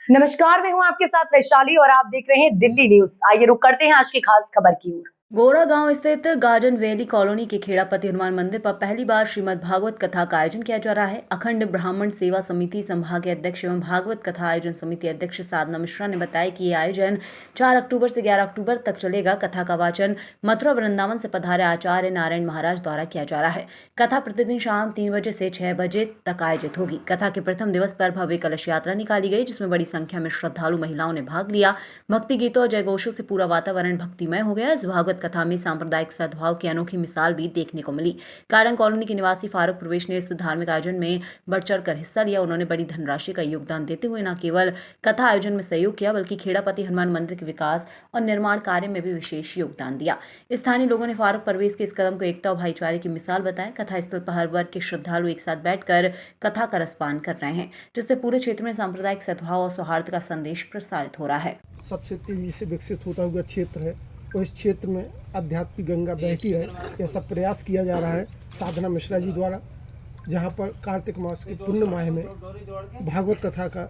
नमस्कार, मैं हूं आपके साथ वैशाली और आप देख रहे हैं दिल्ली न्यूज। आइए रुक करते हैं आज की खास खबर की ओर। गोरा गांव स्थित गार्डन वैली कॉलोनी के खेड़ापति हनुमान मंदिर पर पहली बार श्रीमद् भागवत कथा का आयोजन किया जा रहा है। अखंड ब्राह्मण सेवा समिति संभागीय अध्यक्ष एवं भागवत कथा आयोजन समिति अध्यक्ष साधना मिश्रा ने बताया कि ये आयोजन 4 अक्टूबर से 11 अक्टूबर तक चलेगा। कथा का वाचन मथुरा वृंदावन से पधारे आचार्य नारायण महाराज द्वारा किया जा रहा है। कथा प्रतिदिन शाम 3 बजे से 6 बजे तक आयोजित होगी। कथा के प्रथम दिवस पर भव्य कलश यात्रा निकाली गई, जिसमें बड़ी संख्या में श्रद्धालु महिलाओं ने भाग लिया। भक्ति गीतों और जयघोषों से पूरा वातावरण भक्तिमय हो गया। इस भागवत कथा में सांप्रदायिक सद्भाव की अनोखी मिसाल भी देखने को मिली। गार्डन कॉलोनी के निवासी फारूक प्रवेश ने इस धार्मिक आयोजन में बढ़ चढ़कर हिस्सा लिया। उन्होंने बड़ी धनराशि का योगदान देते हुए न केवल कथा आयोजन में सहयोग किया, बल्कि खेड़ापति हनुमान मंदिर के विकास और निर्माण कार्य में भी विशेष योगदान दिया। स्थानीय लोगों ने फारूक प्रवेश के इस कदम को एकता और भाईचारे की मिसाल बताया। कथा स्थल पर हर वर्ग के श्रद्धालु एक साथ बैठकर कथा का रसपान कर रहे हैं, जिससे पूरे क्षेत्र में सांप्रदायिक सद्भाव और सौहार्द का संदेश प्रसारित हो रहा है। सबसे तेजी से विकसित होता हुआ क्षेत्र है और इस क्षेत्र में आध्यात्मिक गंगा बहती है, ऐसा प्रयास किया जा रहा है साधना मिश्रा जी द्वारा, जहां पर कार्तिक मास के पुण्य माह में भागवत कथा का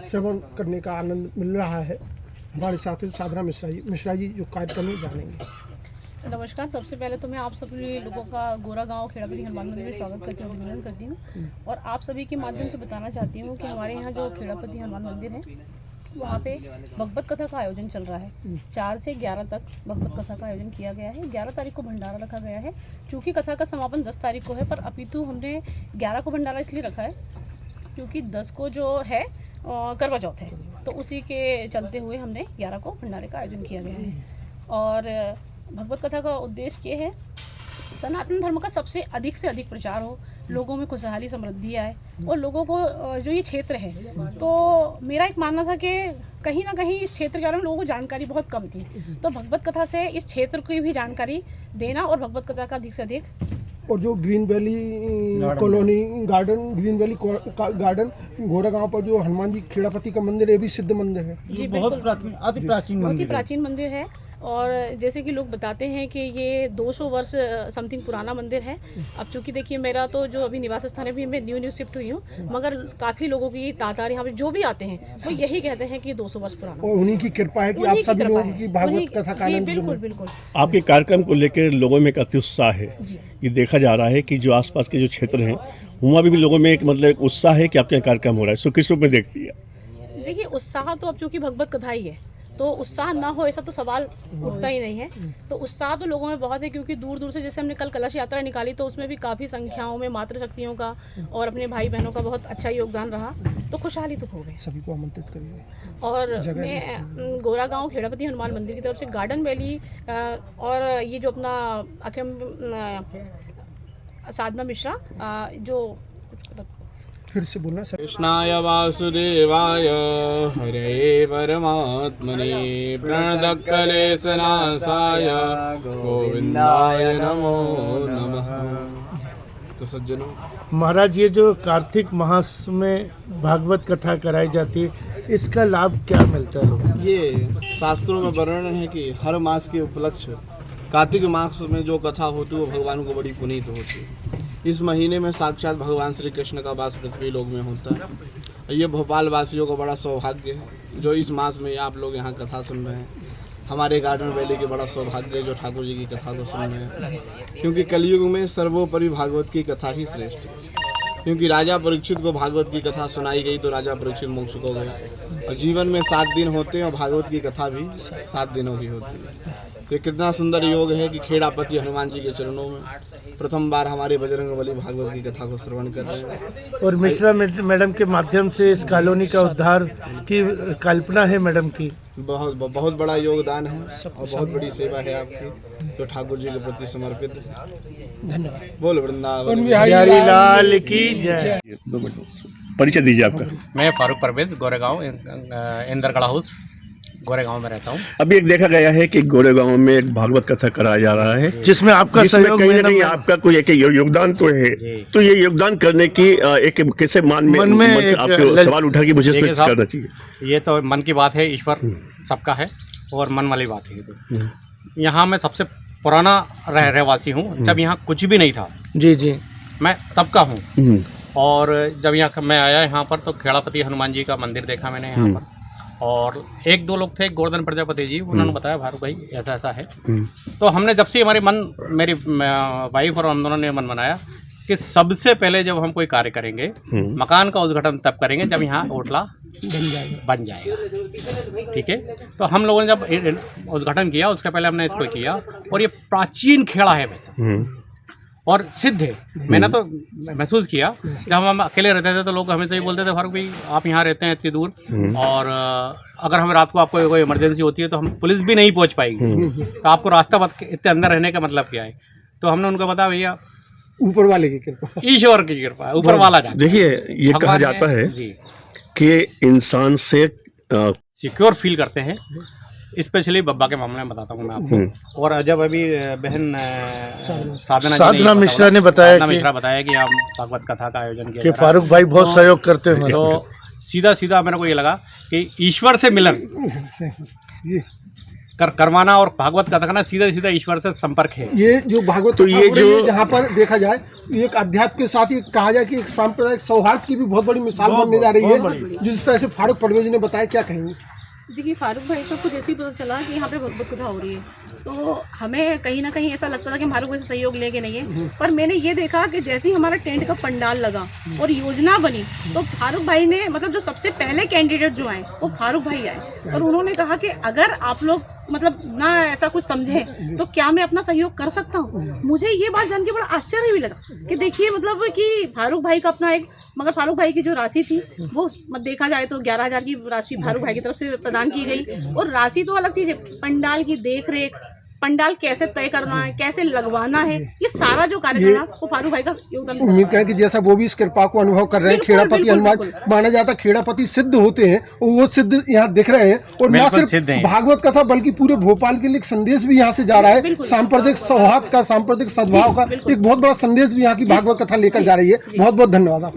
श्रवण करने का आनंद मिल रहा है। हमारे साथी साधना मिश्रा जी जो कार्यक्रम में जानेंगे। नमस्कार। सबसे पहले तो मैं आप सभी लोगों का गोरा गांव खेड़ापति हनुमान मंदिर में स्वागत करती हूँ, अभिनंदन करती हूँ और आप सभी के माध्यम से बताना चाहती हूँ कि हमारे यहाँ जो खेड़ापति हनुमान मंदिर है वहाँ पे भगवत कथा का आयोजन चल रहा है। 4 से 11 तक भगवत कथा का आयोजन किया गया है। 11 तारीख को भंडारा रखा गया है। क्योंकि कथा का समापन 10 तारीख को है, पर अपितु हमने 11 को भंडारा इसलिए रखा है क्योंकि 10 को जो है करवा चौथ है, तो उसी के चलते हुए हमने 11 को भंडारे का आयोजन किया गया है। और भगवत कथा का उद्देश्य ये है सनातन धर्म का सबसे अधिक से अधिक प्रचार हो, लोगों में खुशहाली समृद्धि आए और लोगों को जो ये क्षेत्र है, तो मेरा एक मानना था कि कहीं ना कहीं इस क्षेत्र के बारे में लोगों को जानकारी बहुत कम थी, तो भगवत कथा से इस क्षेत्र की भी जानकारी देना और भगवत कथा का अधिक से अधिक। और जो ग्रीन वैली कॉलोनी गार्डन गोरा गांव पर जो हनुमान जी खेड़ापति का मंदिर है, भी सिद्ध मंदिर है जी, बहुत प्राचीन मंदिर है। और जैसे कि लोग बताते हैं कि ये 200 वर्ष समथिंग पुराना मंदिर है। अब चूँकि देखिए मेरा तो जो अभी निवास स्थान है, अभी मैं न्यू शिफ्ट हुई हूँ, मगर काफ़ी लोगों की तादाद यहाँ पे जो भी आते हैं वो यही कहते हैं कि 200 वर्ष पुराना। और उन्हीं की कृपा है कि आप सभी लोगों की भागवत कथा का आनंद। बिल्कुल। आपके कार्यक्रम को लेकर लोगों में एक अति उत्साह है। ये देखा जा रहा है कि जो आसपास के जो क्षेत्र हैं वहाँ भी लोगों में एक मतलब उत्साह है कि आपके यहाँ कार्यक्रम हो रहा है। सो किस रूप में देखती है? देखिए उत्साह तो अब चूँकि भगवत कथा ही है, तो उत्साह ना हो ऐसा तो सवाल उठता ही नहीं है। तो उत्साह तो लोगों में बहुत है, क्योंकि दूर दूर से जैसे हमने कल कलश यात्रा निकाली तो उसमें भी काफ़ी संख्याओं में मातृशक्तियों का और अपने भाई बहनों का बहुत अच्छा योगदान रहा, तो खुशहाली तो हो गई। सभी को आमंत्रित करिए। और मैं गोरा गांव खेड़ापति हनुमान मंदिर की तरफ से गार्डन वैली और ये जो अपना साधना मिश्रा जो फिर से बोलना सर। कृष्णाय वासुदेवाय हरे परमात्मने प्रणतक्लेशनाशाय गोविंदाय नमो नमः। तो सज्जनों, महाराज, ये जो कार्तिक मास में भागवत कथा कराई जाती है, इसका लाभ क्या मिलता है? ये शास्त्रों में वर्णन है कि हर मास के उपलक्ष्य कार्तिक मास में जो कथा होती है वो भगवान को बड़ी पुनीत होती है। इस महीने में साक्षात भगवान श्री कृष्ण का वास पृथ्वी लोक में होता है। ये भोपाल वासियों का बड़ा सौभाग्य है जो इस मास में आप लोग यहाँ कथा सुन रहे हैं। हमारे गार्डन वैली के बड़ा सौभाग्य है जो ठाकुर जी की कथा को सुन रहे हैं, क्योंकि कलयुग में सर्वोपरि भागवत की कथा ही श्रेष्ठ है। क्योंकि राजा परीक्षित को भागवत की कथा सुनाई गई तो राजा परीक्षित मोक्ष को गया, और जीवन में 7 दिन होते हैं और भागवत की कथा भी 7 दिनों की होती है। तो कितना सुंदर योग है कि खेड़ापति हनुमान जी के चरणों में प्रथम बार हमारे बजरंगबली भागवत की कथा को श्रवण कर रहे हैं। और मिश्रा मैडम के माध्यम से इस कॉलोनी का उद्धार की कल्पना है मैडम की। बहुत बड़ा योगदान है और बहुत बड़ी सेवा है आपकी, जो ठाकुर जी के प्रति समर्पित है। धन्यवाद। बोल वृंदावन बिहारी लाल की जय। परिचय दीजिए आपका। मैं फारूक परवेज, गोरेगांव इंदरगढ़ हाउस गोरेगांव में रहता हूँ। अभी एक देखा गया है कि गोरेगांव में एक भागवत कथा कराया जा रहा है, जिसमें आपका सहयोग कहीं ना कहीं आपका कोई एक योगदान तो है। तो ये योगदान करने की एक कैसे मन में आपको सवाल उठा कि मुझे इसमें करना चाहिए? ये तो मन की बात है, ईश्वर सबका है और मन वाली बात है। तो यहाँ मैं सबसे पुराना रहवासी हूँ। जब यहाँ कुछ भी नहीं था जी मैं तब का हूँ। और जब यहाँ मैं आया यहाँ पर तो खेड़ापति हनुमान जी का मंदिर देखा मैंने यहाँ पर। और एक दो लोग थे, गोवर्धन प्रजापति जी, उन्होंने बताया फारूक भाई ऐसा ऐसा है। तो हमने जब से मेरी वाइफ और हम दोनों ने मन बनाया कि सबसे पहले जब हम कोई कार्य करेंगे, मकान का उद्घाटन तब करेंगे जब यहाँ होटला बन जाएगा। ठीक है, तो हम लोगों ने जब उद्घाटन किया उसके पहले हमने इसको किया, और ये प्राचीन खेड़ा है वैसे और सिद्ध है। मैंने तो महसूस किया, जब हम अकेले रहते थे तो लोग हमें ही बोलते थे फारूक भाई आप यहाँ रहते हैं इतनी दूर, और अगर हम रात को आपको कोई इमरजेंसी होती है तो हम पुलिस भी नहीं पहुँच पाएगी, तो आपको रास्ता इतने अंदर रहने का मतलब क्या है। तो हमने उनको बताया भैया ऊपर वाले की कृपा, ईश्वर की कृपा, ऊपर वाला जाने। देखिए ये कहा जाता है जी कि इंसान से सिक्योर फील करते हैं, स्पेशली बब्बा के मामले में बताता हूँ मैं आपको। और जब अभी बहन साधना मिश्रा ने बताया कि हम भागवत कथा का आयोजन किया कि फारूक भाई बहुत सहयोग करते हैं, तो सीधा सीधा मेरे को ये लगा कि ईश्वर से मिलन करवाना और भागवत कथा करना सीधा सीधा ईश्वर से संपर्क है। ये जो भागवत तो ये जो जहाँ पर देखा जाए एक अध्यात्म के साथ ही कहा जाए कि एक सांप्रदायिक सौहार्द की भी बहुत बड़ी मिसाल बनने जा रही है, जिस तरह से फारूक परवेज ने बताया, क्या कहेंगे? देखिए फारूक भाई सबको जैसे ही पता चला कि यहाँ पे भगवत कथा हो रही है, तो हमें कहीं ना कहीं ऐसा लगता था कि फारूक भाई से सहयोग लेके नहीं है, पर मैंने ये देखा कि जैसे ही हमारा टेंट का पंडाल लगा और योजना बनी, तो फारूक भाई ने मतलब जो सबसे पहले कैंडिडेट जो आए वो फारूक भाई आए, और उन्होंने कहा कि अगर आप लोग मतलब ना ऐसा कुछ समझे तो क्या मैं अपना सहयोग कर सकता हूँ। मुझे ये बात जान के बड़ा आश्चर्य भी लगा कि देखिए मतलब कि फारूक भाई का अपना एक, मगर फारूक भाई की जो राशि थी वो देखा जाए तो 11,000 की राशि फारूक भाई की तरफ से प्रदान की गई, और राशि तो अलग चीज़ है, पंडाल की देख रेख, पंडाल कैसे तय करना है, कैसे लगवाना है, ये सारा जो कार्यक्रम है वो फारूक भाई का योगदान। उम्मीद करें कि जैसा वो भी इस कृपा को अनुभव कर रहे हैं। खेड़ापति हनुमान माना जाता है, खेड़ापति सिद्ध होते हैं और वो सिद्ध यहाँ दिख रहे हैं, और न सिर्फ भागवत कथा बल्कि पूरे भोपाल के लिए एक संदेश भी यहाँ से जा रहा है, सांप्रदायिक सौहार्द का, सांप्रदायिक सद्भाव का एक बहुत बड़ा संदेश भी यहाँ की भागवत कथा लेकर जा रही है। बहुत बहुत धन्यवाद।